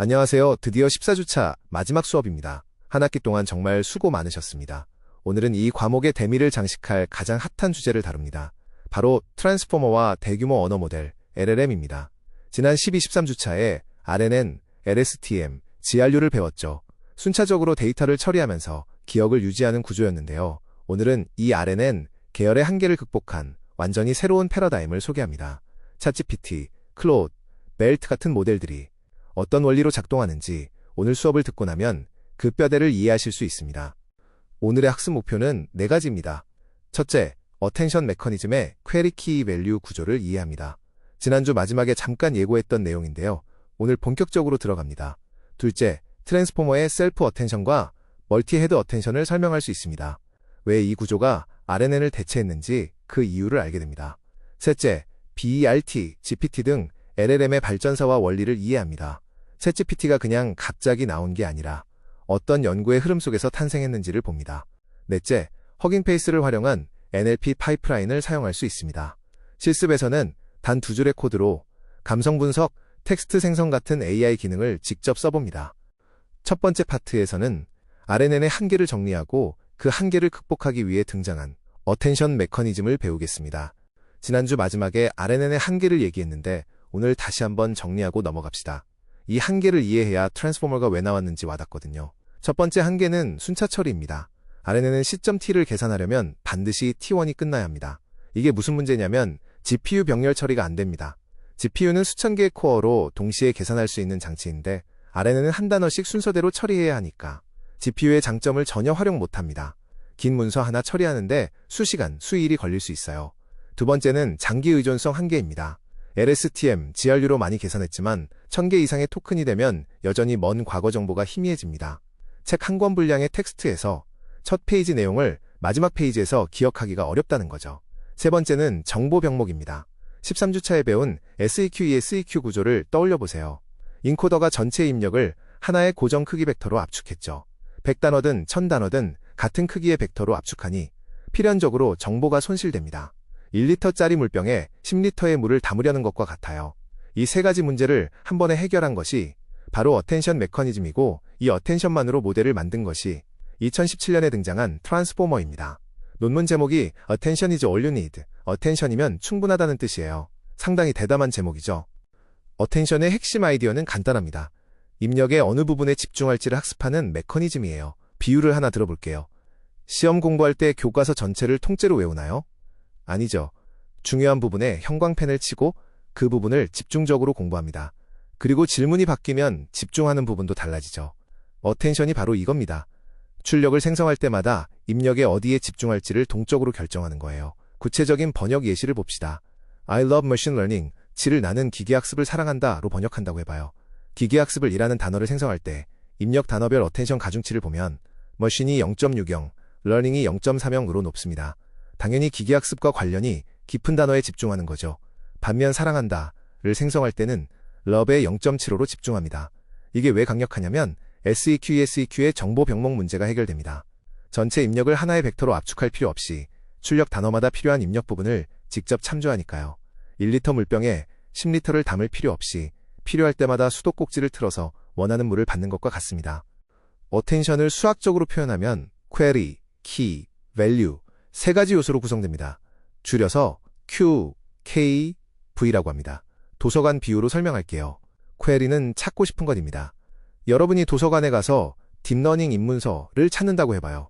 안녕하세요. 드디어 14주차 마지막 수업입니다. 한 학기 동안 정말 수고 많으셨습니다. 오늘은 이 과목의 대미를 장식할 가장 핫한 주제를 다룹니다. 바로 트랜스포머와 대규모 언어 모델 LLM입니다. 지난 12, 13주차에 RNN, LSTM, GRU를 배웠죠. 순차적으로 데이터를 처리하면서 기억을 유지하는 구조였는데요. 오늘은 이 RNN 계열의 한계를 극복한 완전히 새로운 패러다임을 소개합니다. 챗GPT, 클로드, 멜트 같은 모델들이 어떤 원리로 작동하는지 오늘 수업을 듣고 나면 그 뼈대를 이해하실 수 있습니다. 오늘의 학습 목표는 4가지입니다. 첫째, 어텐션 메커니즘의 퀘리 키 밸류 구조를 이해합니다. 지난주 마지막에 잠깐 예고했던 내용인데요. 오늘 본격적으로 들어갑니다. 둘째, 트랜스포머의 셀프 어텐션과 멀티 헤드 어텐션을 설명할 수 있습니다. 왜 이 구조가 RNN을 대체했는지 그 이유를 알게 됩니다. 셋째, BERT, GPT 등 LLM의 발전사와 원리를 이해합니다. 챗GPT가 그냥 갑자기 나온 게 아니라 어떤 연구의 흐름 속에서 탄생했는지를 봅니다. 넷째, 허깅페이스를 활용한 NLP 파이프라인을 사용할 수 있습니다. 실습에서는 단 2줄의 코드로 감성 분석, 텍스트 생성 같은 AI 기능을 직접 써봅니다. 첫 번째 파트에서는 RNN의 한계를 정리하고 그 한계를 극복하기 위해 등장한 어텐션 메커니즘을 배우겠습니다. 지난주 마지막에 RNN의 한계를 얘기했는데 오늘 다시 한번 정리하고 넘어갑시다. 이 한계를 이해해야 트랜스포머가 왜 나왔는지 와닿거든요. 첫 번째 한계는 순차 처리입니다. RNN은 시점 t를 계산하려면 반드시 t1이 끝나야 합니다. 이게 무슨 문제냐면 GPU 병렬 처리가 안 됩니다. GPU는 수천 개의 코어로 동시에 계산할 수 있는 장치인데 RNN은 한 단어씩 순서대로 처리해야 하니까 GPU의 장점을 전혀 활용 못합니다. 긴 문서 하나 처리하는데 수시간, 수일이 걸릴 수 있어요. 두 번째는 장기 의존성 한계입니다. LSTM, GRU로 많이 계산했지만 1000개 이상의 토큰이 되면 여전히 먼 과거 정보가 희미해집니다. 책 한 권 분량의 텍스트에서 첫 페이지 내용을 마지막 페이지에서 기억하기가 어렵다는 거죠. 세 번째는 정보 병목입니다. 13주차에 배운 SEQ, ESEQ 구조를 떠올려보세요. 인코더가 전체 입력을 하나의 고정 크기 벡터로 압축했죠. 100단어든 1000단어든 같은 크기의 벡터로 압축하니 필연적으로 정보가 손실됩니다. 1리터짜리 물병에 10리터의 물을 담으려는 것과 같아요. 이 세 가지 문제를 한 번에 해결한 것이 바로 어텐션 메커니즘이고 이 어텐션만으로 모델을 만든 것이 2017년에 등장한 트랜스포머입니다. 논문 제목이 Attention is all you need. 어텐션이면 충분하다는 뜻이에요. 상당히 대담한 제목이죠. 어텐션의 핵심 아이디어는 간단합니다. 입력의 어느 부분에 집중할지를 학습하는 메커니즘이에요. 비유를 하나 들어볼게요. 시험 공부할 때 교과서 전체를 통째로 외우나요? 아니죠. 중요한 부분에 형광펜을 치고 그 부분을 집중적으로 공부합니다. 그리고 질문이 바뀌면 집중하는 부분도 달라지죠. 어텐션이 바로 이겁니다. 출력을 생성할 때마다 입력에 어디에 집중할지를 동적으로 결정하는 거예요. 구체적인 번역 예시를 봅시다. I love machine learning. 지를 나는 기계학습을 사랑한다로 번역한다고 해봐요. 기계학습을 이라는 단어를 생성할 때 입력 단어별 어텐션 가중치를 보면 machine이 0.60, learning이 0.30으로 높습니다. 당연히 기계학습과 관련이 깊은 단어에 집중하는 거죠. 반면 사랑한다를 생성할 때는 love에 0.75로 집중합니다. 이게 왜 강력하냐면 SEQ, ESEQ의 정보 병목 문제가 해결됩니다. 전체 입력을 하나의 벡터로 압축할 필요 없이 출력 단어마다 필요한 입력 부분을 직접 참조하니까요. 1리터 물병에 10리터를 담을 필요 없이 필요할 때마다 수도꼭지를 틀어서 원하는 물을 받는 것과 같습니다. 어텐션을 수학적으로 표현하면 query, key, value 세 가지 요소로 구성됩니다. 줄여서 Q, K, V라고 합니다. 도서관 비유로 설명할게요. query는 찾고 싶은 것입니다. 여러분이 도서관에 가서 딥러닝 입문서를 찾는다고 해봐요.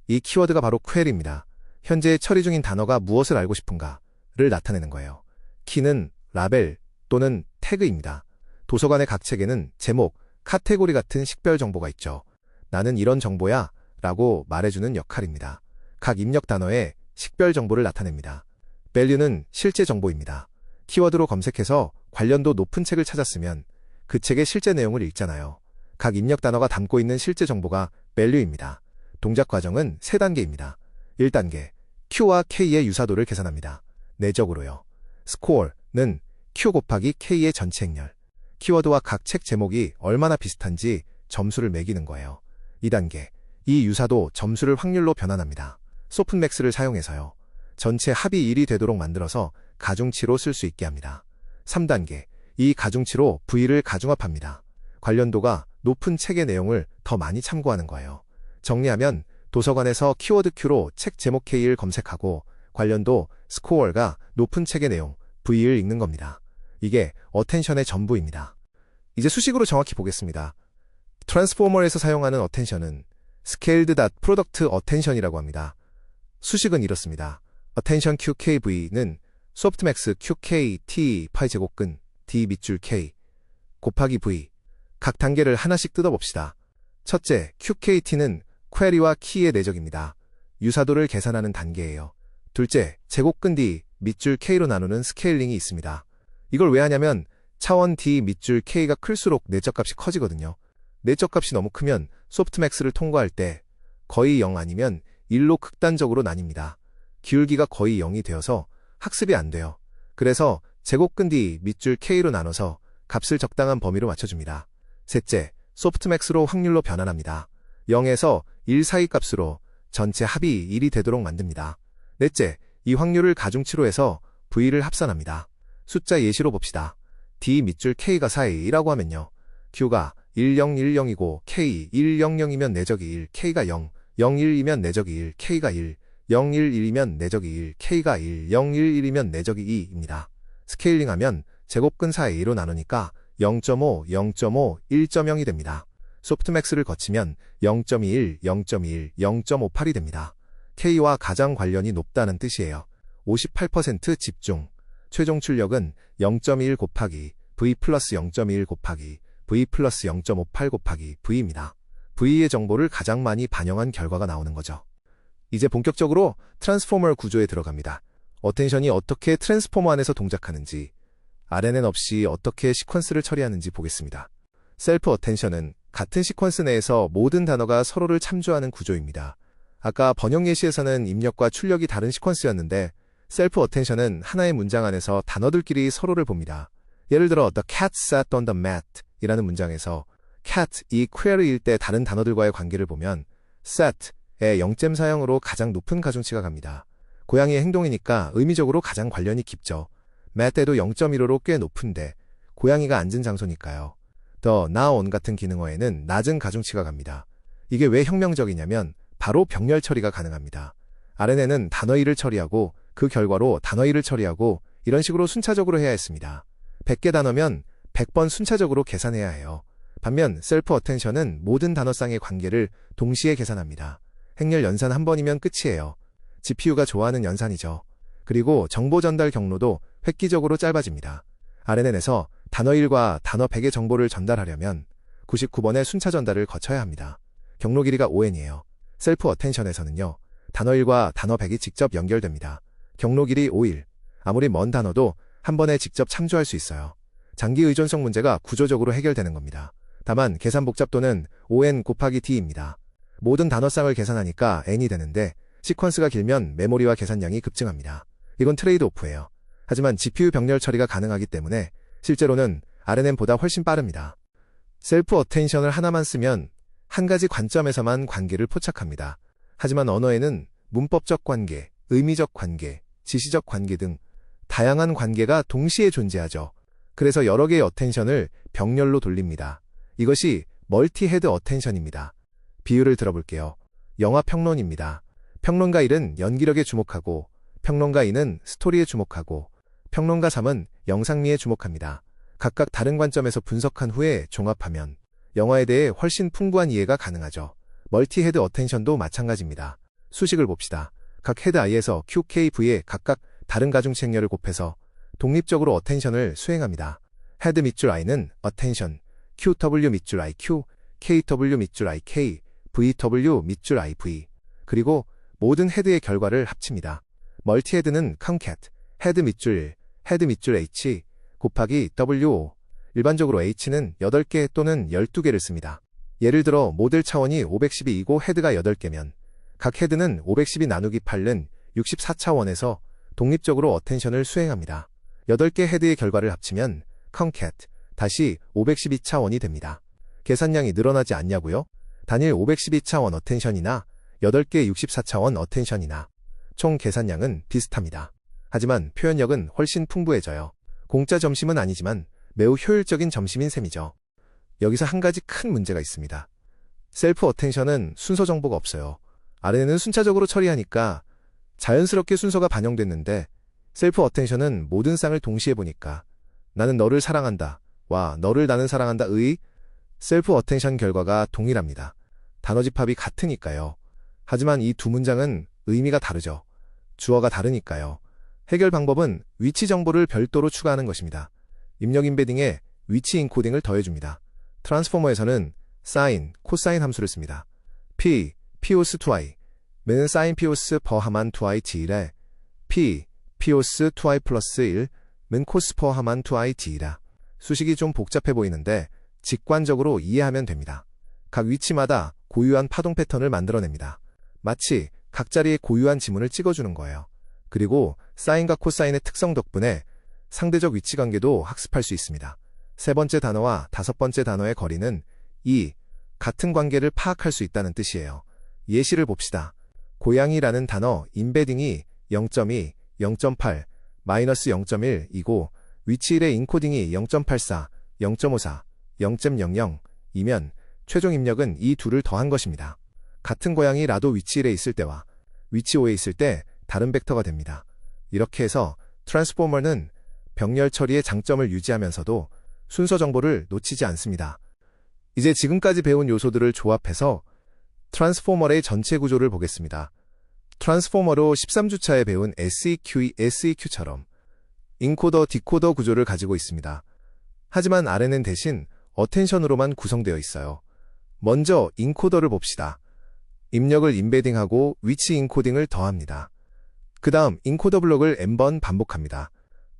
이 키워드가 바로 query입니다. 현재 처리 중인 단어가 무엇을 알고 싶은가를 나타내는 거예요. 키는 라벨 또는 태그입니다. 도서관의 각 책에는 제목, 카테고리 같은 식별 정보가 있죠. 나는 이런 정보야 라고 말해주는 역할입니다. 각 입력 단어에 식별 정보를 나타냅니다. value는 실제 정보입니다. 키워드로 검색해서 관련도 높은 책을 찾았으면 그 책의 실제 내용을 읽잖아요. 각 입력 단어가 담고 있는 실제 정보가 value입니다. 동작 과정은 3단계입니다. 1단계, Q와 K의 유사도를 계산합니다. 내적으로요. score는 Q 곱하기 K의 전체 행렬. 키워드와 각 책 제목이 얼마나 비슷한지 점수를 매기는 거예요. 2단계, 이 유사도 점수를 확률로 변환합니다. 소프트맥스를 사용해서요. 전체 합이 1이 되도록 만들어서 가중치로 쓸 수 있게 합니다. 3단계, 이 가중치로 V를 가중합합니다. 관련도가 높은 책의 내용을 더 많이 참고하는 거예요. 정리하면 도서관에서 키워드 Q로 책 제목 K를 검색하고 관련도 스코어가 높은 책의 내용 V를 읽는 겁니다. 이게 어텐션의 전부입니다. 이제 수식으로 정확히 보겠습니다. 트랜스포머에서 사용하는 어텐션은 Scaled Product Attention이라고 합니다. 수식은 이렇습니다. Attention QKV는 소프트맥스 QK T 파이 제곱근 D 밑줄 K 곱하기 V 각 단계를 하나씩 뜯어봅시다. 첫째, QKT는 퀘리와 키의 내적입니다. 유사도를 계산하는 단계예요. 둘째, 제곱근 D 밑줄 K로 나누는 스케일링이 있습니다. 이걸 왜 하냐면 차원 D 밑줄 K가 클수록 내적값이 커지거든요. 내적값이 너무 크면 소프트맥스를 통과할 때 거의 0 아니면 1로 극단적으로 나뉩니다. 기울기가 거의 0이 되어서 학습이 안 돼요. 그래서 제곱근 D 밑줄 K로 나눠서 값을 적당한 범위로 맞춰줍니다. 셋째, 소프트맥스로 확률로 변환합니다. 0에서 1 사이 값으로 전체 합이 1이 되도록 만듭니다. 넷째, 이 확률을 가중치로 해서 V를 합산합니다. 숫자 예시로 봅시다. D 밑줄 K가 4이라고 하면요. Q가 1010이고 K 100이면 내적이 1, K가 0, 01이면 내적이 1, K가 1, 011이면 내적이 1, K가 1, 011이면 내적이 2입니다. 스케일링하면 제곱근 4A로 나누니까 0.5, 0.5, 1.0이 됩니다. 소프트맥스를 거치면 0.21, 0.21, 0.58이 됩니다. K와 가장 관련이 높다는 뜻이에요. 58% 집중. 최종 출력은 0.21 곱하기 V 플러스 0.21 곱하기 V 플러스 0.58 곱하기 V입니다. V의 정보를 가장 많이 반영한 결과가 나오는 거죠. 이제 본격적으로 트랜스포머 구조에 들어갑니다. 어텐션이 어떻게 트랜스포머 안에서 동작하는지, RNN 없이 어떻게 시퀀스를 처리하는지 보겠습니다. 셀프 어텐션은 같은 시퀀스 내에서 모든 단어가 서로를 참조하는 구조입니다. 아까 번역 예시에서는 입력과 출력이 다른 시퀀스였는데 셀프 어텐션은 하나의 문장 안에서 단어들끼리 서로를 봅니다. 예를 들어 The cat sat on the mat 이라는 문장에서 cat이 query일 때 다른 단어들과의 관계를 보면 set의 0.40으로 가장 높은 가중치가 갑니다. 고양이의 행동이니까 의미적으로 가장 관련이 깊죠. mat에도 0.15로 꽤 높은데 고양이가 앉은 장소니까요. The now on 같은 기능어에는 낮은 가중치가 갑니다. 이게 왜 혁명적이냐면 바로 병렬 처리가 가능합니다. RNN은 단어 1을 처리하고 그 결과로 단어 1을 처리하고 이런 식으로 순차적으로 해야 했습니다. 100개 단어면 100번 순차적으로 계산해야 해요. 반면 셀프 어텐션은 모든 단어쌍의 관계를 동시에 계산합니다. 행렬 연산 한 번이면 끝이에요. GPU가 좋아하는 연산이죠. 그리고 정보 전달 경로도 획기적으로 짧아집니다. RNN에서 단어 1과 단어 100의 정보를 전달하려면 99번의 순차 전달을 거쳐야 합니다. 경로 길이가 5n이에요. 셀프 어텐션에서는요. 단어 1과 단어 100이 직접 연결됩니다. 경로 길이 5일. 아무리 먼 단어도 한 번에 직접 참조할 수 있어요. 장기 의존성 문제가 구조적으로 해결되는 겁니다. 다만 계산 복잡도는 5n 곱하기 d입니다. 모든 단어쌍을 계산하니까 n이 되는데 시퀀스가 길면 메모리와 계산량이 급증합니다. 이건 트레이드 오프예요. 하지만 GPU 병렬 처리가 가능하기 때문에 실제로는 RNN보다 훨씬 빠릅니다. 셀프 어텐션을 하나만 쓰면 한 가지 관점에서만 관계를 포착합니다. 하지만 언어에는 문법적 관계, 의미적 관계, 지시적 관계 등 다양한 관계가 동시에 존재하죠. 그래서 여러 개의 어텐션을 병렬로 돌립니다. 이것이 멀티헤드 어텐션입니다. 비유를 들어볼게요. 영화 평론입니다. 평론가 1은 연기력에 주목하고 평론가 2는 스토리에 주목하고 평론가 3은 영상미에 주목합니다. 각각 다른 관점에서 분석한 후에 종합하면 영화에 대해 훨씬 풍부한 이해가 가능하죠. 멀티헤드 어텐션도 마찬가지입니다. 수식을 봅시다. 각 헤드 i에서 QKV에 각각 다른 가중치 행렬을 곱해서 독립적으로 어텐션을 수행합니다. 헤드 밑줄 i는 attention, QW 밑줄 IQ, KW 밑줄 IK, VW 밑줄 IV, 그리고 모든 헤드의 결과를 합칩니다. 멀티헤드는 concat, 헤드 밑줄 1, 헤드 밑줄 H, 곱하기 WO, 일반적으로 H는 8개 또는 12개를 씁니다. 예를 들어 모델 차원이 512이고 헤드가 8개면 각 헤드는 512 나누기 8은 64차원에서 독립적으로 어텐션을 수행합니다. 8개 헤드의 결과를 합치면 concat, 다시 512차원이 됩니다. 계산량이 늘어나지 않냐고요? 단일 512차원 어텐션이나 8개 64차원 어텐션이나 총 계산량은 비슷합니다. 하지만 표현력은 훨씬 풍부해져요. 공짜 점심은 아니지만 매우 효율적인 점심인 셈이죠. 여기서 한 가지 큰 문제가 있습니다. 셀프 어텐션은 순서 정보가 없어요. RNN은 순차적으로 처리하니까 자연스럽게 순서가 반영됐는데 셀프 어텐션은 모든 쌍을 동시에 보니까 나는 너를 사랑한다 와 너를 나는 사랑한다의 셀프 어텐션 결과가 동일합니다. 단어 집합이 같으니까요. 하지만 이 두 문장은 의미가 다르죠. 주어가 다르니까요. 해결 방법은 위치 정보를 별도로 추가하는 것입니다. 입력 임베딩에 위치 인코딩을 더해줍니다. 트랜스포머에서는 sin, 코사인 함수를 씁니다. p, pios 2i, 는 sin pios 버하만 2i g이래. p, pios 2i 플러스 1, 는 cos 버하만 2i g이라. 수식이 좀 복잡해 보이는데 직관적으로 이해하면 됩니다. 각 위치마다 고유한 파동 패턴을 만들어냅니다. 마치 각 자리에 고유한 지문을 찍어주는 거예요. 그리고 사인과 코사인의 특성 덕분에 상대적 위치 관계도 학습할 수 있습니다. 세 번째 단어와 다섯 번째 단어의 거리는 이 같은 관계를 파악할 수 있다는 뜻이에요. 예시를 봅시다. 고양이라는 단어 임베딩이 0.2, 0.8, 마이너스 0.1이고 위치 1의 인코딩이 0.84, 0.54, 0.00이면 최종 입력은 이 둘을 더한 것입니다. 같은 고양이라도 위치 1에 있을 때와 위치 5에 있을 때 다른 벡터가 됩니다. 이렇게 해서 트랜스포머는 병렬 처리의 장점을 유지하면서도 순서 정보를 놓치지 않습니다. 이제 지금까지 배운 요소들을 조합해서 트랜스포머의 전체 구조를 보겠습니다. 트랜스포머로 13주차에 배운 SEQ처럼 인코더, 디코더 구조를 가지고 있습니다. 하지만 RNN 대신 어텐션으로만 구성되어 있어요. 먼저 인코더를 봅시다. 입력을 임베딩하고 위치 인코딩을 더합니다. 그 다음 인코더 블록을 n번 반복합니다.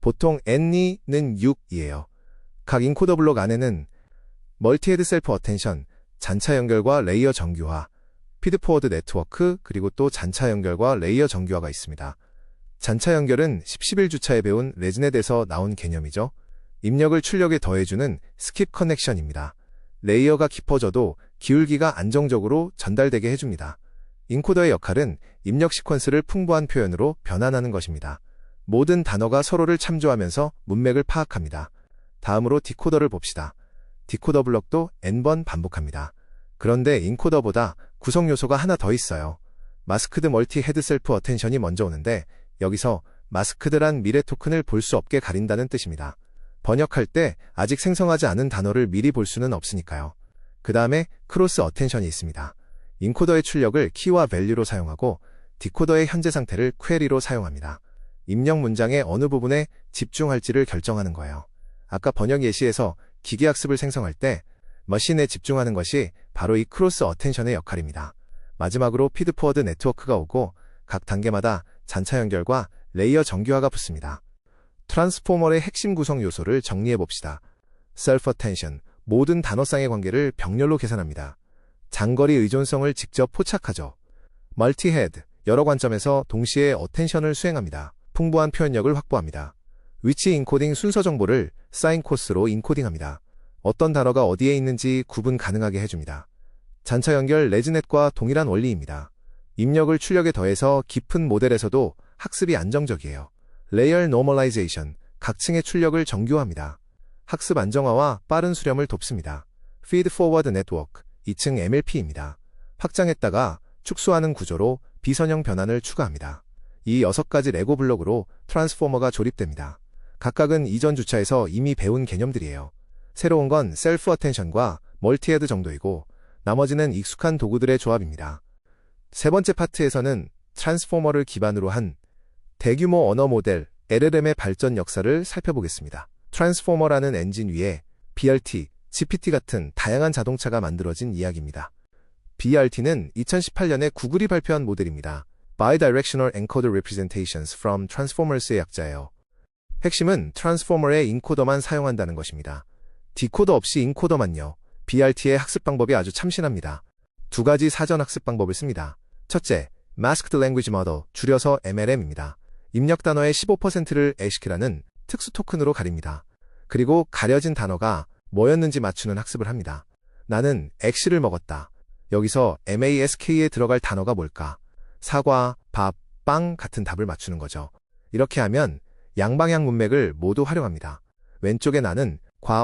보통 n는 6이에요. 각 인코더 블록 안에는 멀티헤드 셀프 어텐션, 잔차 연결과 레이어 정규화, 피드포워드 네트워크, 그리고 또 잔차 연결과 레이어 정규화가 있습니다. 잔차 연결은 11주차에 배운 레즈넷에서 나온 개념이죠. 입력을 출력에 더해주는 스킵 커넥션입니다. 레이어가 깊어져도 기울기가 안정적으로 전달되게 해줍니다. 인코더의 역할은 입력 시퀀스를 풍부한 표현으로 변환하는 것입니다. 모든 단어가 서로를 참조하면서 문맥을 파악합니다. 다음으로 디코더를 봅시다. 디코더 블럭도 n번 반복합니다. 그런데 인코더보다 구성 요소가 하나 더 있어요. 마스크드 멀티 헤드 셀프 어텐션이 먼저 오는데 여기서 마스크드란 미래 토큰을 볼 수 없게 가린다는 뜻입니다. 번역할 때 아직 생성하지 않은 단어를 미리 볼 수는 없으니까요. 그 다음에 크로스 어텐션이 있습니다. 인코더의 출력을 키와 밸류로 사용하고 디코더의 현재 상태를 퀘리로 사용합니다. 입력 문장의 어느 부분에 집중할지를 결정하는 거예요. 아까 번역 예시에서 기계학습을 생성할 때 머신에 집중하는 것이 바로 이 크로스 어텐션의 역할입니다. 마지막으로 피드포워드 네트워크가 오고 각 단계마다 잔차 연결과 레이어 정규화가 붙습니다. 트랜스포머의 핵심 구성 요소를 정리해봅시다. 셀프 어텐션, 모든 단어쌍의 관계를 병렬로 계산합니다. 장거리 의존성을 직접 포착하죠. 멀티헤드, 여러 관점에서 동시에 어텐션을 수행합니다. 풍부한 표현력을 확보합니다. 위치 인코딩 순서 정보를 사인 코스로 인코딩합니다. 어떤 단어가 어디에 있는지 구분 가능하게 해줍니다. 잔차 연결 레즈넷과 동일한 원리입니다. 입력을 출력에 더해서 깊은 모델에서도 학습이 안정적이에요. 레이어 노멀라이제이션, 각 층의 출력을 정교화합니다. 학습 안정화와 빠른 수렴을 돕습니다. 피드 포워드 네트워크, 2층 MLP입니다. 확장했다가 축소하는 구조로 비선형 변환을 추가합니다. 이 6가지 레고 블록으로 트랜스포머가 조립됩니다. 각각은 이전 주차에서 이미 배운 개념들이에요. 새로운 건 셀프 어텐션과 멀티헤드 정도이고 나머지는 익숙한 도구들의 조합입니다. 세 번째 파트에서는 트랜스포머를 기반으로 한 대규모 언어 모델 LLM의 발전 역사를 살펴보겠습니다. 트랜스포머라는 엔진 위에 BRT, GPT 같은 다양한 자동차가 만들어진 이야기입니다. BRT는 2018년에 구글이 발표한 모델입니다. Bidirectional Encoded Representations from Transformers의 약자예요. 핵심은 트랜스포머의 인코더만 사용한다는 것입니다. 디코더 없이 인코더만요. BRT의 학습 방법이 아주 참신합니다. 두 가지 사전 학습 방법을 씁니다. 첫째, Masked Language Model, 줄여서 MLM입니다. 입력 단어의 15%를 ASCII라는 특수 토큰으로 가립니다. 그리고 가려진 단어가 뭐였는지 맞추는 학습을 합니다. 나는 액시를 먹었다. 여기서 MASK에 들어갈 단어가 뭘까? 사과, 밥, 빵 같은 답을 맞추는 거죠. 이렇게 하면 양방향 문맥을 모두 활용합니다. 왼쪽에 나는,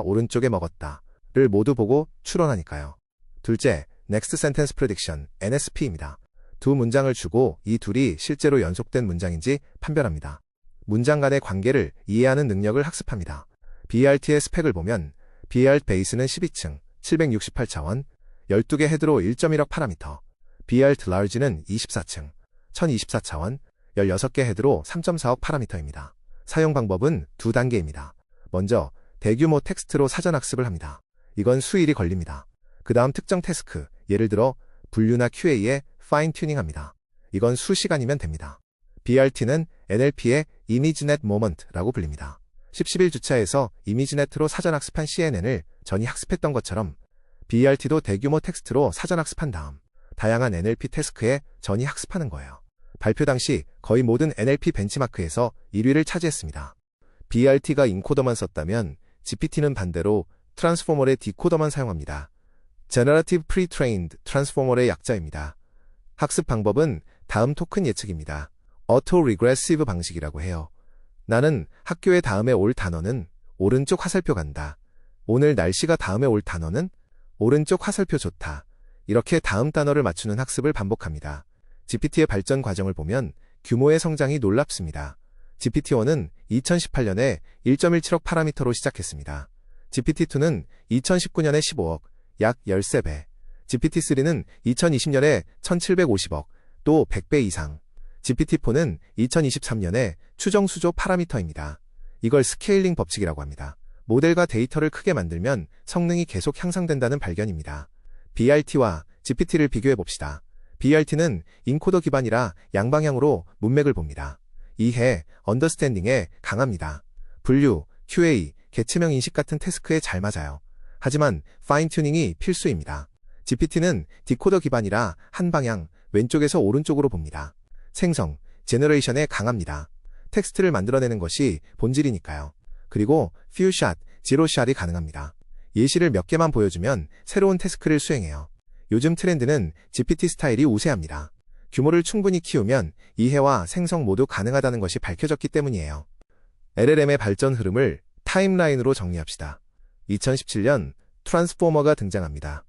오른쪽에 먹었다. 를 모두 보고 추론하니까요. 둘째, Next Sentence Prediction, NSP입니다. 두 문장을 주고 이 둘이 실제로 연속된 문장인지 판별합니다. 문장 간의 관계를 이해하는 능력을 학습합니다. BERT의 스펙을 보면 BERT 베이스는 12층, 768차원, 12개 헤드로 1.1억 파라미터, BERT Large는 24층, 1024차원, 16개 헤드로 3.4억 파라미터입니다. 사용 방법은 두 단계입니다. 먼저 대규모 텍스트로 사전 학습을 합니다. 이건 수일이 걸립니다. 그 다음 특정 태스크, 예를 들어 분류나 QA에 파인 튜닝합니다. 이건 수시간이면 됩니다. BERT는 NLP의 ImageNet Moment라고 불립니다. 11주차에서 ImageNet로 사전 학습한 CNN을 전이 학습했던 것처럼 BERT도 대규모 텍스트로 사전 학습한 다음 다양한 NLP 태스크에 전이 학습하는 거예요. 발표 당시 거의 모든 NLP 벤치마크에서 1위를 차지했습니다. BERT가 인코더만 썼다면 GPT는 반대로 트랜스포머의 디코더만 사용합니다. Generative Pre-trained Transformer의 약자입니다. 학습 방법은 다음 토큰 예측입니다. Auto-regressive 방식이라고 해요. 나는 학교에 다음에 올 단어는 오른쪽 화살표 간다. 오늘 날씨가 다음에 올 단어는 오른쪽 화살표 좋다. 이렇게 다음 단어를 맞추는 학습을 반복합니다. GPT의 발전 과정을 보면 규모의 성장이 놀랍습니다. GPT-1은 2018년에 1.17억 파라미터로 시작했습니다. GPT-2는 2019년에 15억, 약 13배. GPT-3는 2020년에 1750억, 또 100배 이상. GPT-4는 2023년에 추정 수조 파라미터입니다. 이걸 스케일링 법칙이라고 합니다. 모델과 데이터를 크게 만들면 성능이 계속 향상된다는 발견입니다. BERT와 GPT를 비교해 봅시다. BERT는 인코더 기반이라 양방향으로 문맥을 봅니다. 이해, 언더스탠딩에 강합니다. 분류, QA, 개체명 인식 같은 태스크에 잘 맞아요. 하지만 파인 튜닝이 필수입니다. GPT는 디코더 기반이라 한 방향, 왼쪽에서 오른쪽으로 봅니다. 생성, 제너레이션에 강합니다. 텍스트를 만들어내는 것이 본질이니까요. 그리고 퓨샷, 지로샷이 가능합니다. 예시를 몇 개만 보여주면 새로운 태스크를 수행해요. 요즘 트렌드는 GPT 스타일이 우세합니다. 규모를 충분히 키우면 이해와 생성 모두 가능하다는 것이 밝혀졌기 때문이에요. LLM의 발전 흐름을 타임라인으로 정리합시다. 2017년 트랜스포머가 등장합니다.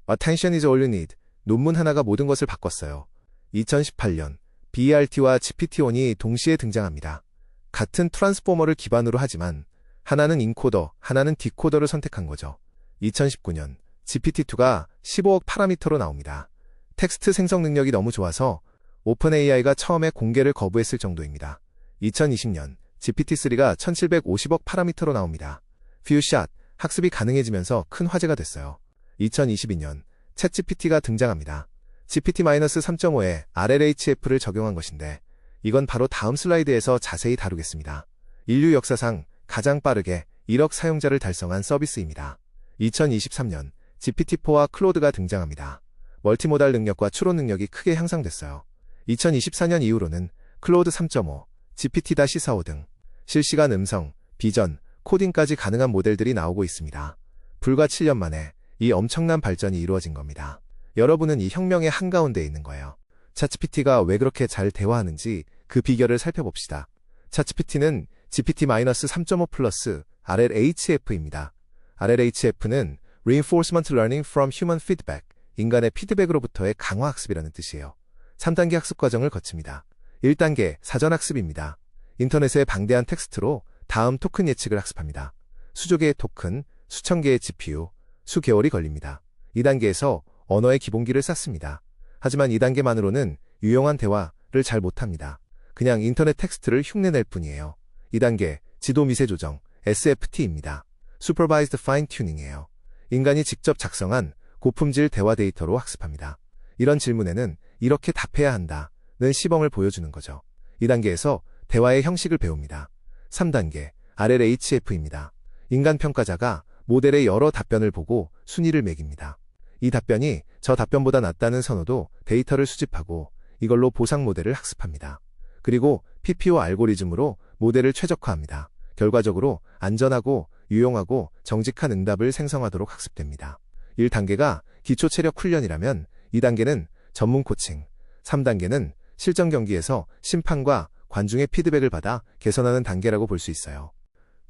Attention is all you need. 논문 하나가 모든 것을 바꿨어요. 2018년 BERT와 GPT-1이 동시에 등장합니다. 같은 트랜스포머를 기반으로 하지만 하나는 인코더, 하나는 디코더를 선택한 거죠. 2019년 GPT-2가 15억 파라미터로 나옵니다. 텍스트 생성 능력이 너무 좋아서 오픈AI가 처음에 공개를 거부했을 정도입니다. 2020년 GPT-3가 1750억 파라미터로 나옵니다. 퓨샷, 학습이 가능해지면서 큰 화제가 됐어요. 2022년 챗GPT가 등장합니다. GPT-3.5에 RLHF를 적용한 것인데 이건 바로 다음 슬라이드에서 자세히 다루겠습니다. 인류 역사상 가장 빠르게 1억 사용자를 달성한 서비스입니다. 2023년 GPT-4와 클로드가 등장합니다. 멀티모달 능력과 추론 능력이 크게 향상됐어요. 2024년 이후로는 클로드 3.5, GPT-4.5 등 실시간 음성, 비전, 코딩까지 가능한 모델들이 나오고 있습니다. 불과 7년 만에 이 엄청난 발전이 이루어진 겁니다. 여러분은 이 혁명의 한가운데에 있는 거예요. 챗GPT가 왜 그렇게 잘 대화하는지 그 비결을 살펴봅시다. 챗GPT는 GPT-3.5 플러스 RLHF입니다. RLHF는 Reinforcement Learning from Human Feedback, 인간의 피드백으로부터의 강화학습이라는 뜻이에요. 3단계 학습 과정을 거칩니다. 1단계 사전학습입니다. 인터넷의 방대한 텍스트로 다음 토큰 예측을 학습합니다. 수조 개의 토큰, 수천 개의 GPU, 수개월이 걸립니다. 2단계에서 언어의 기본기를 쌓습니다. 하지만 2단계만으로는 유용한 대화를 잘 못합니다. 그냥 인터넷 텍스트를 흉내낼 뿐이에요. 2단계 지도 미세 조정, SFT입니다. Supervised Fine Tuning이에요. 인간이 직접 작성한 고품질 대화 데이터로 학습합니다. 이런 질문에는 이렇게 답해야 한다는 시범을 보여주는 거죠. 2단계에서 대화의 형식을 배웁니다. 3단계 RLHF입니다. 인간 평가자가 모델의 여러 답변을 보고 순위를 매깁니다. 이 답변이 저 답변보다 낫다는 선호도 데이터를 수집하고 이걸로 보상 모델을 학습합니다. 그리고 PPO 알고리즘으로 모델을 최적화합니다. 결과적으로 안전하고 유용하고 정직한 응답을 생성하도록 학습됩니다. 1단계가 기초 체력 훈련이라면 2단계는 전문 코칭, 3단계는 실전 경기에서 심판과 관중의 피드백을 받아 개선하는 단계라고 볼 수 있어요.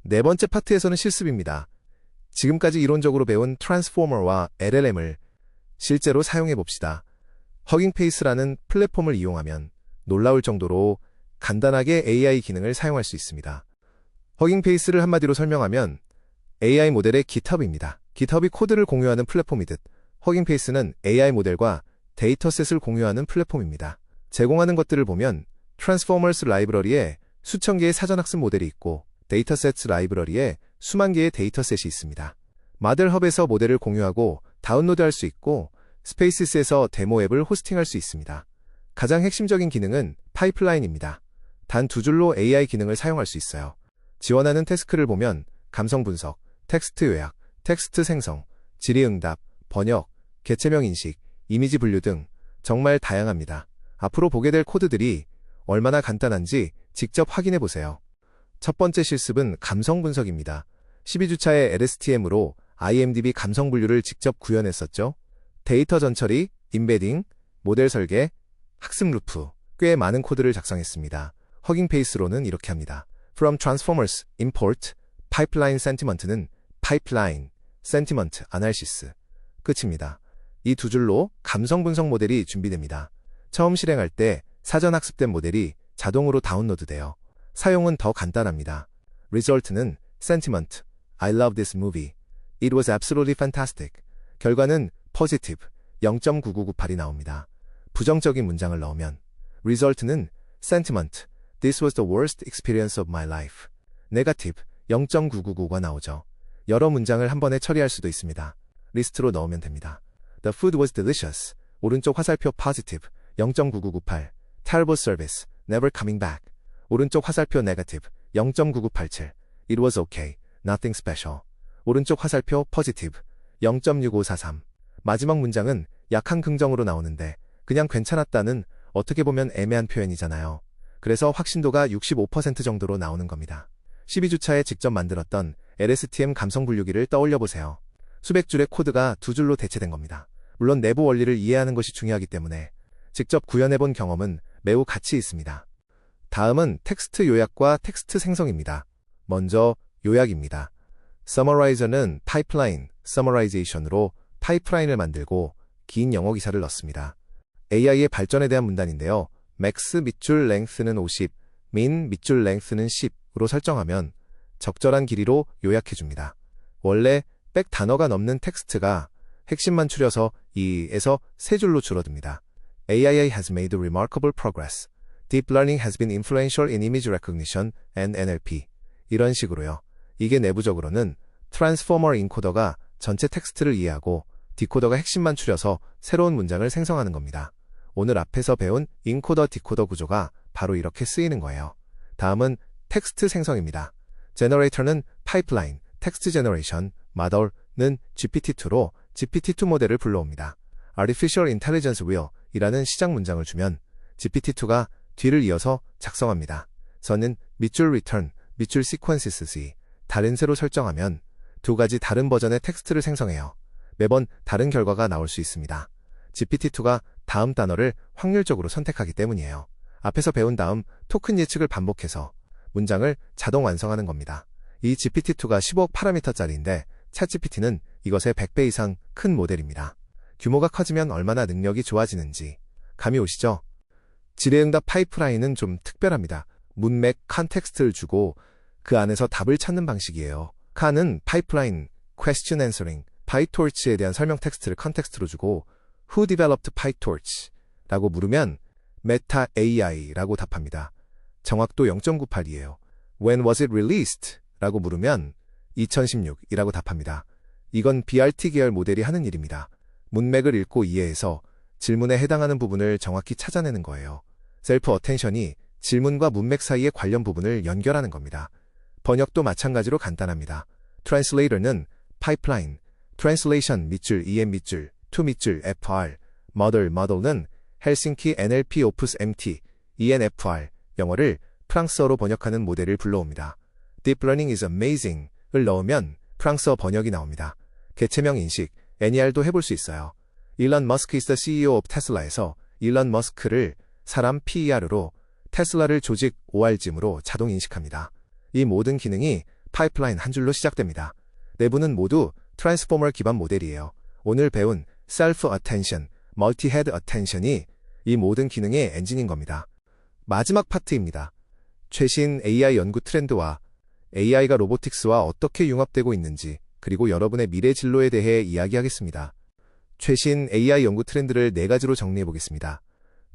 네 번째 파트에서는 실습입니다. 지금까지 이론적으로 배운 트랜스포머와 LLM을 실제로 사용해 봅시다. 허깅페이스라는 플랫폼을 이용하면 놀라울 정도로 간단하게 AI 기능을 사용할 수 있습니다. 허깅페이스를 한마디로 설명하면 AI 모델의 GitHub입니다. GitHub이 코드를 공유하는 플랫폼이듯 허깅페이스는 AI 모델과 데이터셋을 공유하는 플랫폼입니다. 제공하는 것들을 보면 트랜스포머스 라이브러리에 수천 개의 사전학습 모델이 있고 데이터셋 라이브러리에 수만 개의 데이터셋이 있습니다. 마들헙에서 모델을 공유하고 다운로드할 수 있고 스페이시스에서 데모 앱을 호스팅할 수 있습니다. 가장 핵심적인 기능은 파이프라인입니다. 단 두 줄로 AI 기능을 사용할 수 있어요. 지원하는 태스크를 보면 감성 분석, 텍스트 요약, 텍스트 생성, 질의응답, 번역, 개체명 인식, 이미지 분류 등 정말 다양합니다. 앞으로 보게 될 코드들이 얼마나 간단한지 직접 확인해 보세요. 첫 번째 실습은 감성 분석입니다. 12주차의 LSTM으로 IMDb 감성 분류를 직접 구현했었죠. 데이터 전처리, 임베딩, 모델 설계, 학습 루프, 꽤 많은 코드를 작성했습니다. 허깅페이스로는 이렇게 합니다. From Transformers, Import, Pipeline Sentiment는 Pipeline, Sentiment, Analysis. 끝입니다. 이 두 줄로 감성 분석 모델이 준비됩니다. 처음 실행할 때 사전 학습된 모델이 자동으로 다운로드돼요. 사용은 더 간단합니다. Result는 Sentiment, I love this movie. It was absolutely fantastic. 결과는 Positive, 0.9998이 나옵니다. 부정적인 문장을 넣으면 Result는 Sentiment, This was the worst experience of my life. Negative, 0.999가 나오죠. 여러 문장을 한 번에 처리할 수도 있습니다. 리스트로 넣으면 됩니다. The food was delicious. 오른쪽 화살표 Positive, 0.9998. Terrible service, never coming back. 오른쪽 화살표 Negative, 0.9987. It was okay, nothing special. 오른쪽 화살표 Positive, 0.6543. 마지막 문장은 약한 긍정으로 나오는데 그냥 괜찮았다는 어떻게 보면 애매한 표현이잖아요. 그래서 확신도가 65% 정도로 나오는 겁니다. 12주차에 직접 만들었던 LSTM 감성 분류기를 떠올려 보세요. 수백 줄의 코드가 두 줄로 대체된 겁니다. 물론 내부 원리를 이해하는 것이 중요하기 때문에 직접 구현해본 경험은 매우 가치 있습니다. 다음은 텍스트 요약과 텍스트 생성입니다. 먼저 요약입니다. Summarizer는 파이프라인, Summarization으로 파이프라인을 만들고 긴 영어 기사를 넣습니다. AI의 발전에 대한 문단인데요. max 밑줄 length는 50, min 밑줄 length는 10으로 설정하면 적절한 길이로 요약해줍니다. 원래 100 단어가 넘는 텍스트가 핵심만 추려서 2에서 3줄로 줄어듭니다. AI has made remarkable progress. Deep learning has been influential in image recognition and NLP. 이런 식으로요. 이게 내부적으로는 트랜스포머 인코더가 전체 텍스트를 이해하고 디코더가 핵심만 추려서 새로운 문장을 생성하는 겁니다. 오늘 앞에서 배운 인코더 디코더 구조가 바로 이렇게 쓰이는 거예요. 다음은 텍스트 생성입니다. 제너레이터는 파이프라인, 텍스트 제너레이션, 모델은 GPT-2로 GPT-2 모델을 불러옵니다. Artificial Intelligence will 이라는 시작 문장을 주면 GPT-2가 뒤를 이어서 작성합니다. 저는 밑줄 return, 밑줄 sequences 다른 새로 설정하면 두 가지 다른 버전의 텍스트를 생성해요. 매번 다른 결과가 나올 수 있습니다. GPT-2가 다음 단어를 확률적으로 선택하기 때문이에요. 앞에서 배운 다음 토큰 예측을 반복해서 문장을 자동 완성하는 겁니다. 이 GPT-2가 15억 파라미터짜리인데 챗GPT는 이것의 100배 이상 큰 모델입니다. 규모가 커지면 얼마나 능력이 좋아지는지 감이 오시죠? 질의응답 파이프라인은 좀 특별합니다. 문맥, 컨텍스트를 주고 그 안에서 답을 찾는 방식이에요. 칸은 파이프라인, question answering, PyTorch에 대한 설명 텍스트를 컨텍스트로 주고 Who developed PyTorch? 라고 물으면 Meta AI라고 답합니다. 정확도 0.98이에요. When was it released? 라고 물으면 2016이라고 답합니다. 이건 BRT 계열 모델이 하는 일입니다. 문맥을 읽고 이해해서 질문에 해당하는 부분을 정확히 찾아내는 거예요. 셀프 어텐션이 질문과 문맥 사이의 관련 부분을 연결하는 겁니다. 번역도 마찬가지로 간단합니다. Translator는 Pipeline, Translation 밑줄 EM 밑줄, to 밑줄 FR, model는 헬싱키 NLP 오프스 MT, ENFR, 영어를 프랑스어로 번역하는 모델을 불러옵니다. Deep Learning is amazing을 넣으면 프랑스어 번역이 나옵니다. 개체명 인식, NER도 해볼 수 있어요. 일론 머스크 is the CEO of Tesla에서 일론 머스크를 사람 PER로 테슬라를 조직 ORG으로 자동 인식합니다. 이 모든 기능이 파이프라인 한 줄로 시작됩니다. 내부는 모두 트랜스포머 기반 모델이에요. 오늘 배운 Self Attention, Multi-Head Attention이 이 모든 기능의 엔진인 겁니다. 마지막 파트입니다. 최신 AI 연구 트렌드와 AI가 로보틱스와 어떻게 융합되고 있는지, 그리고 여러분의 미래 진로에 대해 이야기하겠습니다. 최신 AI 연구 트렌드를 4가지로 정리해보겠습니다.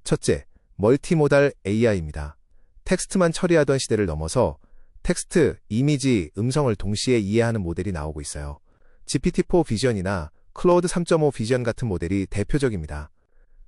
첫째, 멀티모달 AI입니다. 텍스트만 처리하던 시대를 넘어서 텍스트, 이미지, 음성을 동시에 이해하는 모델이 나오고 있어요. GPT-4 비전이나 클로우드 3.5 비전 같은 모델이 대표적입니다.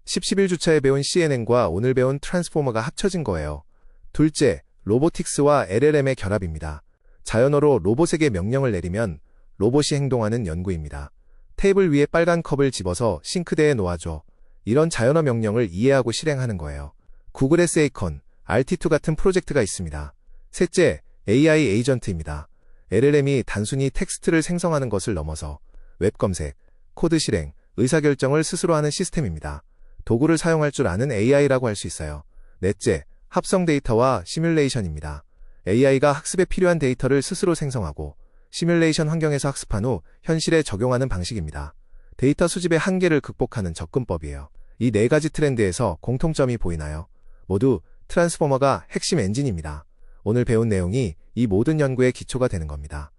11주차에 배운 CNN과 오늘 배운 트랜스포머가 합쳐진 거예요. 둘째, 로보틱스와 LLM의 결합입니다. 자연어로 로봇에게 명령을 내리면 로봇이 행동하는 연구입니다. 테이블 위에 빨간 컵을 집어서 싱크대에 놓아줘. 이런 자연어 명령을 이해하고 실행하는 거예요. 구글의 세이컨, RT2 같은 프로젝트가 있습니다. 셋째, AI 에이전트입니다. LLM이 단순히 텍스트를 생성하는 것을 넘어서 웹 검색, 코드 실행, 의사결정을 스스로 하는 시스템입니다. 도구를 사용할 줄 아는 AI라고 할 수 있어요. 넷째, 합성 데이터와 시뮬레이션입니다. AI가 학습에 필요한 데이터를 스스로 생성하고 시뮬레이션 환경에서 학습한 후 현실에 적용하는 방식입니다. 데이터 수집의 한계를 극복하는 접근법이에요. 이 4가지 트렌드에서 공통점이 보이나요? 모두 트랜스포머가 핵심 엔진입니다. 오늘 배운 내용이 이 모든 연구의 기초가 되는 겁니다.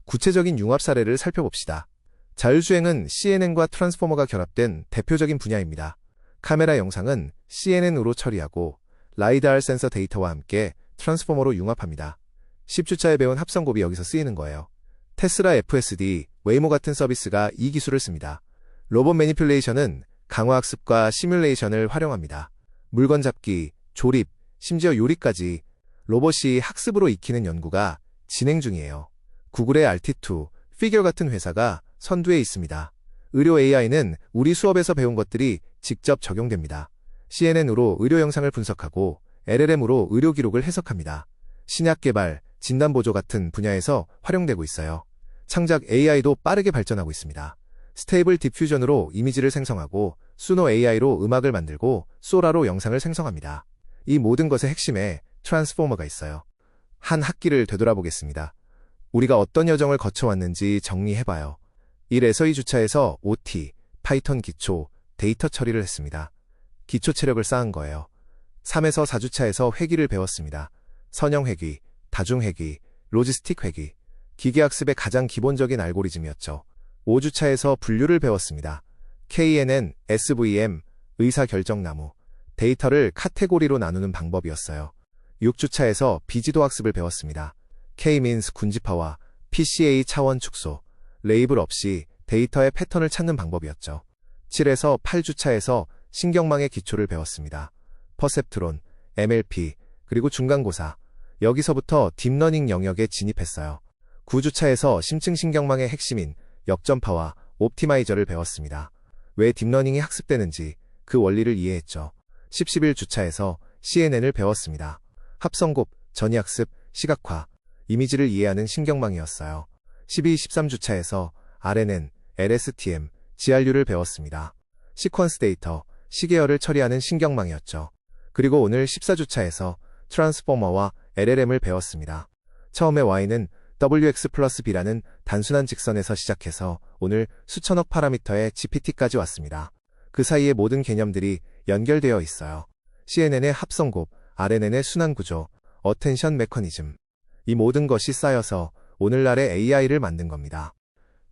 구체적인 융합 사례를 살펴봅시다. 자율주행은 CNN과 트랜스포머가 결합된 대표적인 분야입니다. 카메라 영상은 CNN으로 처리하고 라이다R 센서 데이터와 함께 트랜스포머로 융합합니다. 10주차에 배운 합성곱이 여기서 쓰이는 거예요. 테슬라 FSD, 웨이모 같은 서비스가 이 기술을 씁니다. 로봇 매니퓰레이션은 강화학습과 시뮬레이션을 활용합니다. 물건 잡기, 조립, 심지어 요리까지 로봇이 학습으로 익히는 연구가 진행 중이에요. 구글의 RT2, 피겨 같은 회사가 선두에 있습니다. 의료 AI는 우리 수업에서 배운 것들이 직접 적용됩니다. CNN으로 의료 영상을 분석하고 LLM으로 의료 기록을 해석합니다. 신약 개발, 진단 보조 같은 분야에서 활용되고 있어요. 창작 AI도 빠르게 발전하고 있습니다. 스테이블 디퓨전으로 이미지를 생성하고 수노 AI로 음악을 만들고 소라로 영상을 생성합니다. 이 모든 것의 핵심에 트랜스포머가 있어요. 한 학기를 되돌아보겠습니다. 우리가 어떤 여정을 거쳐왔는지 정리해봐요. 1에서 2주차에서 OT, 파이썬 기초, 데이터 처리를 했습니다. 기초 체력을 쌓은 거예요. 3에서 4주차에서 회귀를 배웠습니다. 선형 회귀, 다중 회귀, 로지스틱 회귀, 기계학습의 가장 기본적인 알고리즘이었죠. 5주차에서 분류를 배웠습니다. KNN, SVM, 의사결정나무, 데이터를 카테고리로 나누는 방법이었어요. 6주차에서 비지도 학습을 배웠습니다. K-means 군집화와 PCA 차원 축소, 레이블 없이 데이터의 패턴을 찾는 방법이었죠. 7에서 8주차에서 신경망의 기초를 배웠습니다. 퍼셉트론, MLP, 그리고 중간고사. 여기서부터 딥러닝 영역에 진입했어요. 9주차에서 심층신경망의 핵심인 역전파와 옵티마이저를 배웠습니다. 왜 딥러닝이 학습되는지 그 원리를 이해했죠. 11주차에서 CNN을 배웠습니다. 합성곱, 전이학습, 시각화, 이미지를 이해하는 신경망이었어요. 13주차에서 RNN, LSTM, GRU를 배웠습니다. 시퀀스 데이터, 시계열을 처리하는 신경망이었죠. 그리고 오늘 14주차에서 트랜스포머와 LLM을 배웠습니다. 처음에 Y는 WX 플러스 B라는 단순한 직선에서 시작해서 오늘 수천억 파라미터의 GPT까지 왔습니다. 그 사이의 모든 개념들이 연결되어 있어요. CNN의 합성곱, RNN의 순환구조, 어텐션 메커니즘. 이 모든 것이 쌓여서 오늘날의 AI를 만든 겁니다.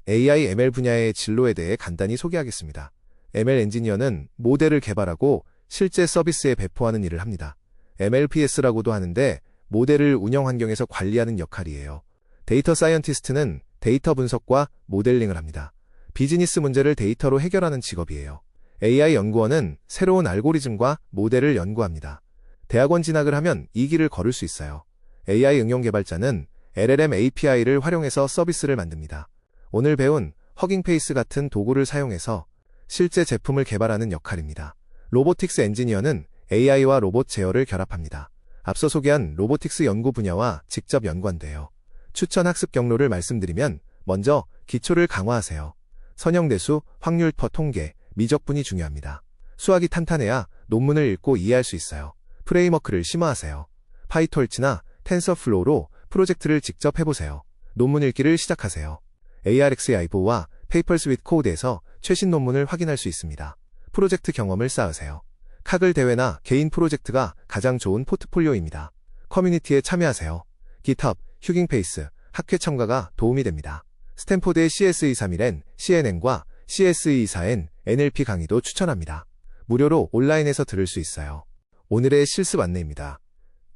AI ML 분야의 진로에 대해 간단히 소개하겠습니다. ML 엔지니어는 모델을 개발하고 실제 서비스에 배포하는 일을 합니다. MLPS라고도 하는데 모델을 운영 환경에서 관리하는 역할이에요. 데이터 사이언티스트는 데이터 분석과 모델링을 합니다. 비즈니스 문제를 데이터로 해결하는 직업이에요. AI 연구원은 새로운 알고리즘과 모델을 연구합니다. 대학원 진학을 하면 이 길을 걸을 수 있어요. AI 응용 개발자는 LLM API를 활용해서 서비스를 만듭니다. 오늘 배운 허깅페이스 같은 도구를 사용해서 실제 제품을 개발하는 역할입니다. 로보틱스 엔지니어는 AI와 로봇 제어를 결합합니다. 앞서 소개한 로보틱스 연구 분야와 직접 연관돼요. 추천 학습 경로를 말씀드리면 먼저 기초를 강화하세요. 선형대수, 확률 퍼 통계, 미적분이 중요합니다. 수학이 탄탄해야 논문을 읽고 이해할 수 있어요. 프레임워크를 심화하세요. 파이톨치나 텐서플로우로 프로젝트를 직접 해보세요. 논문 읽기를 시작하세요. ARXAI보와 Papers with Code에서 최신 논문을 확인할 수 있습니다. 프로젝트 경험을 쌓으세요. 카글 대회나 개인 프로젝트가 가장 좋은 포트폴리오입니다. 커뮤니티에 참여하세요. GitHub, 휴깅페이스, 학회 참가가 도움이 됩니다. 스탠포드의 CS231N, CNN과 CS224N, NLP 강의도 추천합니다. 무료로 온라인에서 들을 수 있어요. 오늘의 실습 안내입니다.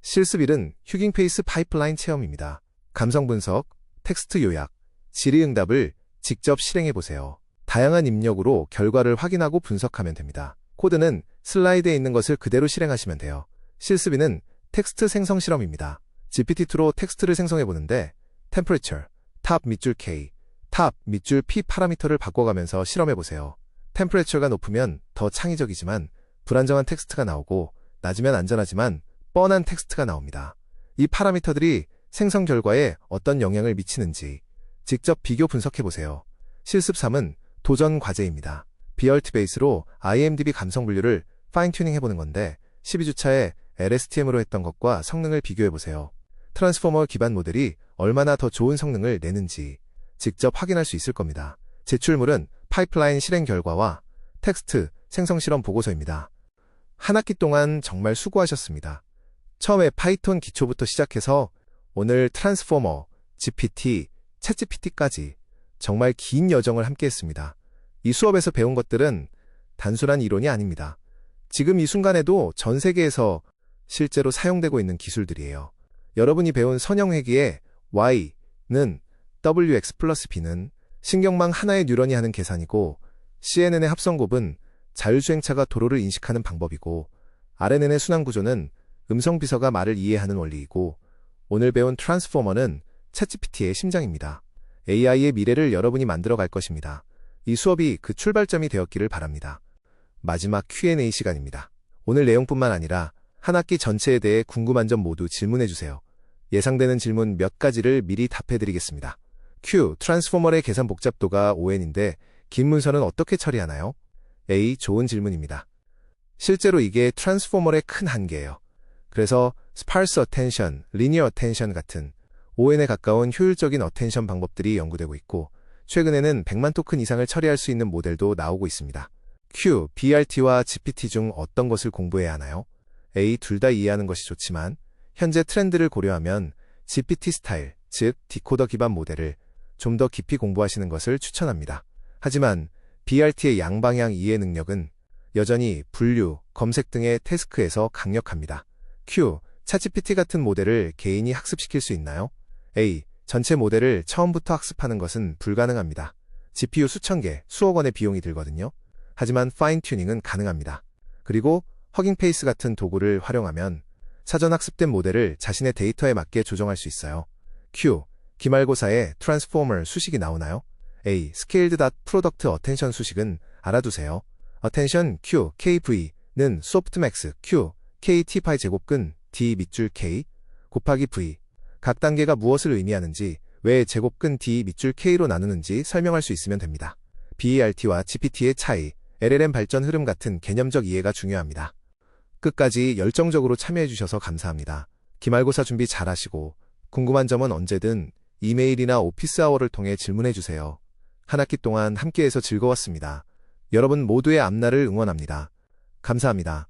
실습일은 휴깅페이스 파이프라인 체험입니다. 감성 분석, 텍스트 요약, 질의응답을 직접 실행해보세요. 다양한 입력으로 결과를 확인하고 분석하면 됩니다. 코드는 슬라이드에 있는 것을 그대로 실행하시면 돼요. 실습인은 텍스트 생성 실험입니다. GPT-2로 텍스트를 생성해보는데 temperature, 탑 밑줄 K, 탑 밑줄 P 파라미터를 바꿔가면서 실험해보세요. temperature가 높으면 더 창의적이지만 불안정한 텍스트가 나오고 낮으면 안전하지만 뻔한 텍스트가 나옵니다. 이 파라미터들이 생성 결과에 어떤 영향을 미치는지 직접 비교 분석해보세요. 실습 3은 도전 과제입니다. BERT 베이스로 IMDb 감성 분류를 파인튜닝 해보는 건데 12주차에 LSTM으로 했던 것과 성능을 비교해보세요. 트랜스포머 기반 모델이 얼마나 더 좋은 성능을 내는지 직접 확인할 수 있을 겁니다. 제출물은 파이프라인 실행 결과와 텍스트 생성 실험 보고서입니다. 한 학기 동안 정말 수고하셨습니다. 처음에 파이톤 기초부터 시작해서 오늘 트랜스포머, GPT, 챗GPT까지 정말 긴 여정을 함께 했습니다. 이 수업에서 배운 것들은 단순한 이론이 아닙니다. 지금 이 순간에도 전 세계에서 실제로 사용되고 있는 기술들이에요. 여러분이 배운 선형회귀의 Y는 WX 플러스 B는 신경망 하나의 뉴런이 하는 계산이고 CNN의 합성곱은 자율주행차가 도로를 인식하는 방법이고 RNN의 순환구조는 음성비서가 말을 이해하는 원리이고 오늘 배운 트랜스포머는 챗GPT의 심장입니다. AI의 미래를 여러분이 만들어갈 것입니다. 이 수업이 그 출발점이 되었기를 바랍니다. 마지막 Q&A 시간입니다. 오늘 내용뿐만 아니라 한 학기 전체에 대해 궁금한 점 모두 질문해주세요. 예상되는 질문 몇 가지를 미리 답해드리겠습니다. Q. 트랜스포머의 계산 복잡도가 ON인데 긴 문서는 어떻게 처리하나요? A. 좋은 질문입니다. 실제로 이게 트랜스포머의 큰 한계예요. 그래서 sparse attention, linear attention 같은 ON에 가까운 효율적인 어텐션 방법들이 연구되고 있고 최근에는 100만 토큰 이상을 처리할 수 있는 모델도 나오고 있습니다. Q. BRT와 GPT 중 어떤 것을 공부해야 하나요? A. 둘 다 이해하는 것이 좋지만 현재 트렌드를 고려하면 GPT 스타일, 즉 디코더 기반 모델을 좀 더 깊이 공부하시는 것을 추천합니다. 하지만 BRT의 양방향 이해 능력은 여전히 분류, 검색 등의 태스크에서 강력합니다. Q. 챗GPT 같은 모델을 개인이 학습시킬 수 있나요? A. 전체 모델을 처음부터 학습하는 것은 불가능합니다. GPU 수천 개, 수억 원의 비용이 들거든요. 하지만 파인 튜닝은 가능합니다. 그리고 허깅페이스 같은 도구를 활용하면 사전 학습된 모델을 자신의 데이터에 맞게 조정할 수 있어요. Q. 기말고사에 트랜스포머 수식이 나오나요? A. Scaled Product Attention 수식은 알아두세요. Attention Q, KV는 Softmax Q, KT파이 제곱근 D 밑줄 K 곱하기 V. 각 단계가 무엇을 의미하는지, 왜 제곱근 D 밑줄 K로 나누는지 설명할 수 있으면 됩니다. BERT와 GPT의 차이, LLM 발전 흐름 같은 개념적 이해가 중요합니다. 끝까지 열정적으로 참여해주셔서 감사합니다. 기말고사 준비 잘하시고 궁금한 점은 언제든 이메일이나 오피스아워를 통해 질문해주세요. 한 학기 동안 함께해서 즐거웠습니다. 여러분 모두의 앞날을 응원합니다. 감사합니다.